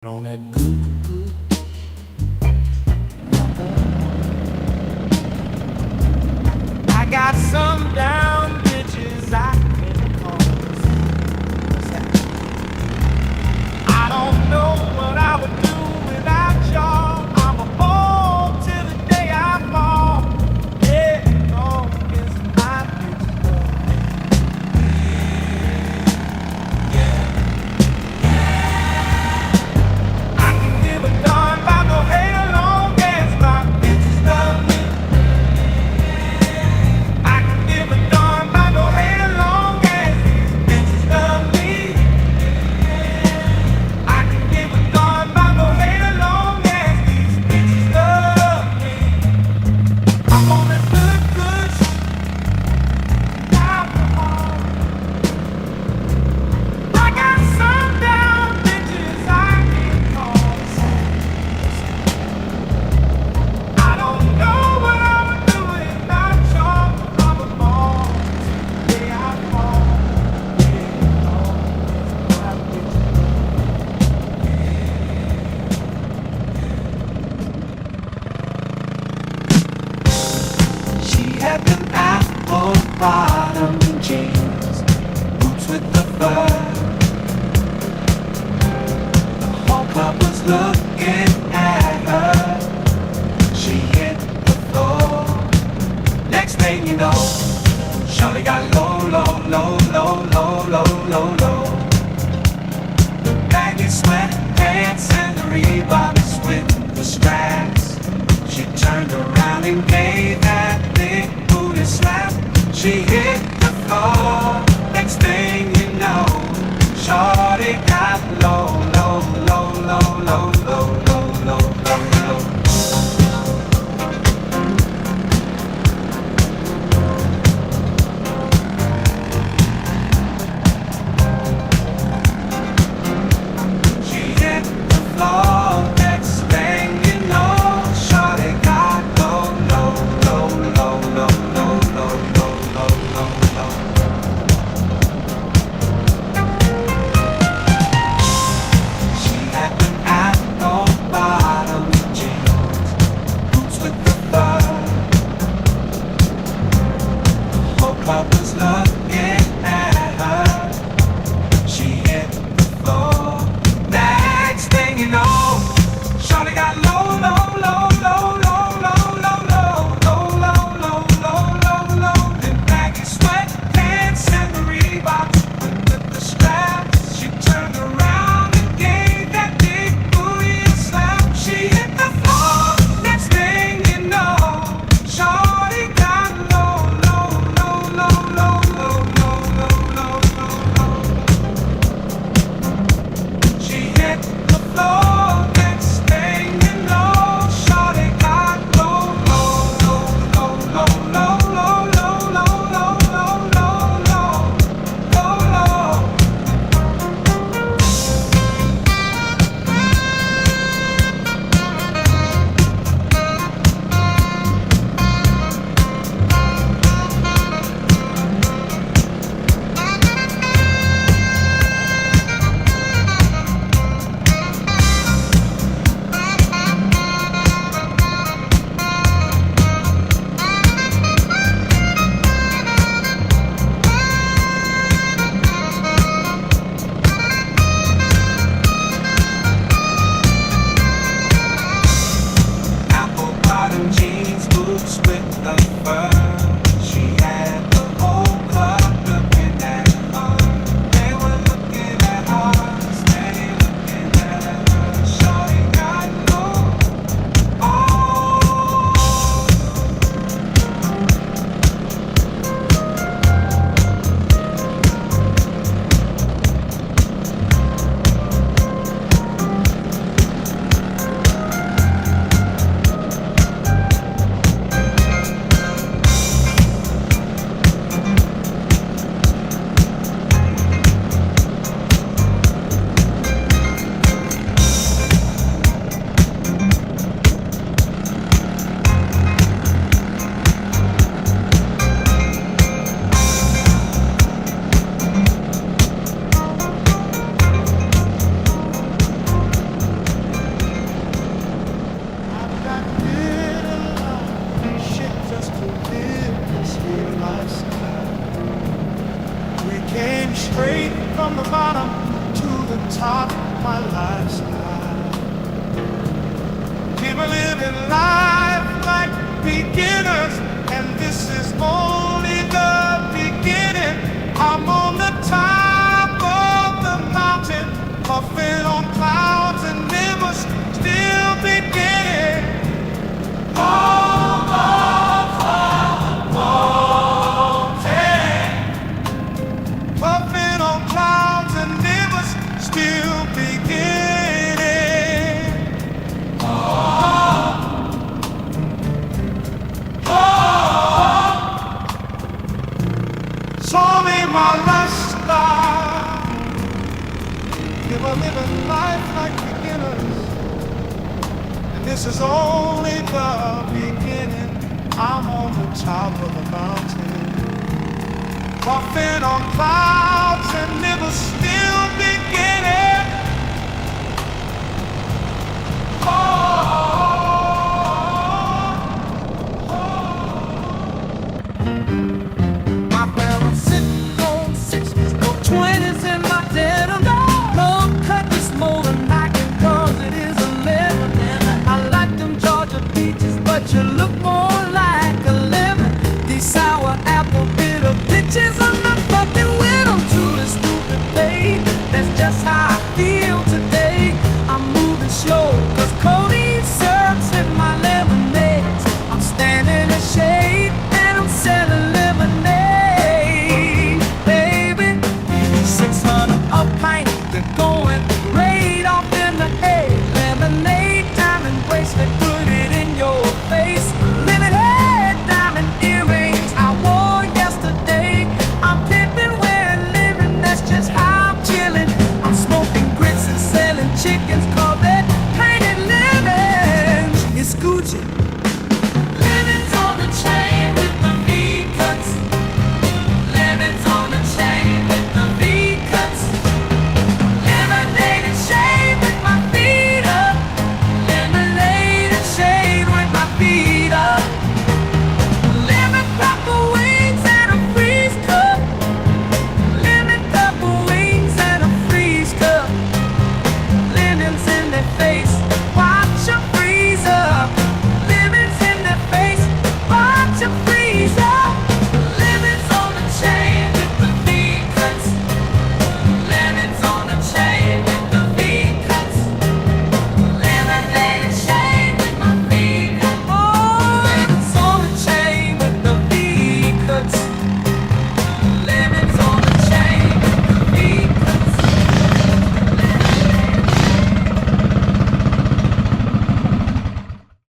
On that good. I got some down bitches I can cross. I don't know what I would do without y'all. I'm a ball till the day I fall. Yeah, long as my bitches I can give a darn about no hell long as my bitches love me. I can give a darn about no hell long as these bitches love me. I can give a darn about no hell long as these bitches love me. I'm on that good alcohol. I got some down bitches I can call. I don't know what I would do without y'all. I'm a ball till the day I fall. Yeah, long as my bitches She had them apple bottom jeans, boots with the fur. The whole club was looking at her. She hit the floor. Next thing you know, Shawty got low, low, low, low, low, low, low, low. The baggy sweatpants and the Reeboks with the straps. She turned around and gave that big booty slap. She hit the floor. Next thing you know, Shawty got low, low, low, low, low, low, low, low, low, low. She hit the floor. Next thing you know, Shawty got low, low, low, low, low, low, low, low, low, low, low. She had an apple bottom jeans, boots with the fur. The whole club was looking at her. She hit the floor. Next thing you know, Shawty got low, low, low, low, low, low, low, low, low, low, low, low, low, low. Then baggy sweatpants and the Reeboks with the straps. She turned around and gave that big booty a slap. She hit the floor. Next thing you know, Shawty got low, low, low, low, low, low, low, low, low, low, low. She hit the floor. Next thing you know, lifestyle. People living life like beginners, and this is only the beginning. I'm on the top of the mountain, puffing on clouds, and it was still beginning. Puffing on clouds, and it was still beginning. Show me my lifestyle. People living life like beginners, and this is only the beginning. I'm on the top of the mountain, puffing on clouds, and it was still beginning. My parents sitting on 60s, no 20s in my denim. Love cut this motor knocking 'cause it is 11. And I like them Georgia peaches, but you look more like a lemon. These sour apple bitter bitches, I'm not fucking with them. Truly stupid, babe. That's just how I feel today. I'm moving slow 'cause codeine syrups in my lemonades. I'm standing in shade and I'm selling lemonade, baby. 600 a pint, they're going right off in the hay. Lemonade, diamond bracelet, put it in your face. Lemonade, diamond earrings I wore yesterday. I'm pimping where I'm living, that's just how I'm chilling. I'm smoking grits and selling chickens.